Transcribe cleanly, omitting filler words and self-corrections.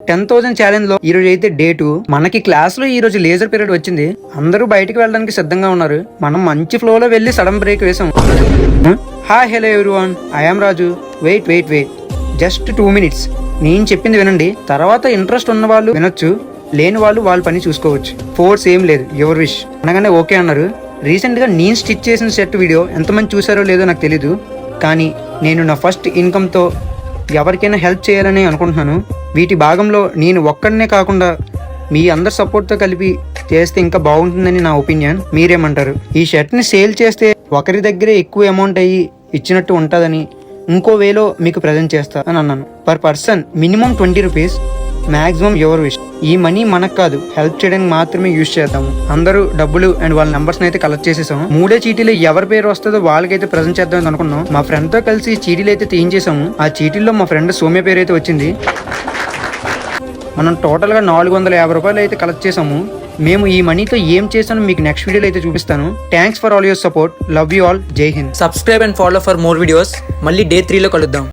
10,000 challenge లో ఈ రోజు అయితే డే 2. మనకి క్లాస్ లో ఈ రోజు లేజర్ పీరియడ్ వచ్చింది. అందరూ బయటికి వెళ్ళడానికి సిద్ధంగా ఉన్నారు. మనం మంచి ఫ్లో లో వెళ్ళి సడన్ బ్రేక్ వేసాం. Hi hello everyone, I'm Raju. Wait just 2 minutes. నేను చెప్పింది వినండి. తర్వాత ఇంట్రెస్ట్ ఉన్న వాళ్ళు వినొచ్చు, లేని వాళ్ళు వాళ్ళ పని చూసుకోవచ్చు. ఫోర్స్ ఏం లేదు, యువర్ విష్ అనగానే ఓకే అన్నారు. రీసెంట్ గా నేను స్టిచ్ చేసిన షర్ట్ వీడియో ఎంతమంది చూసారో లేదో నాకు తెలీదు, కానీ నేను నా ఫస్ట్ ఇన్కమ్ తో ఎవరికైనా హెల్ప్ చేయాలని అనుకుంటున్నాను. వీటి భాగంలో నేను ఒక్కడనే కాకుండా మీ అందరి సపోర్ట్తో కలిపి చేస్తే ఇంకా బాగుంటుందని నా ఒపీనియన్. మీరేమంటారు? ఈ షర్ట్ని సేల్ చేస్తే ఒకరి దగ్గరే ఎక్కువ అమౌంట్ అయ్యి ఇచ్చినట్టు ఉంటుందని ఇంకో వేలో మీకు ప్రజెంట్ చేస్తా అని అన్నాను. Per person minimum 20 rupees, maximum your wish. ఈ మనీ మనకు కాదు, హెల్ప్ చేయడానికి మాత్రమే యూజ్ చేద్దాము. అందరూ డబ్బులు అండ్ వాళ్ళ నెంబర్స్ అయితే కలెక్ట్ చేసేసాము. 3 చీటీలు ఎవరి పేరు వస్తుందో వాళ్ళకైతే ప్రజెంట్ చేద్దామని అనుకున్నాం. మా ఫ్రెండ్ తో కలిసి చీటీలు అయితే తీయించేసాము. ఆ చీటీల్లో మా ఫ్రెండ్ సౌమ్య పేరు అయితే వచ్చింది. మనం టోటల్ గా 450 రూపాయలు అయితే కలెక్ట్ చేసాము. మేము ఈ మనీతో ఏం చేసానో మీకు నెక్స్ట్ వీడియోలో అయితే చూపిస్తాను. Thanks for all your support. Love you all. జై Hind. Subscribe and follow for more videos. మళ్ళీ డే 3 లో కలుద్దాం.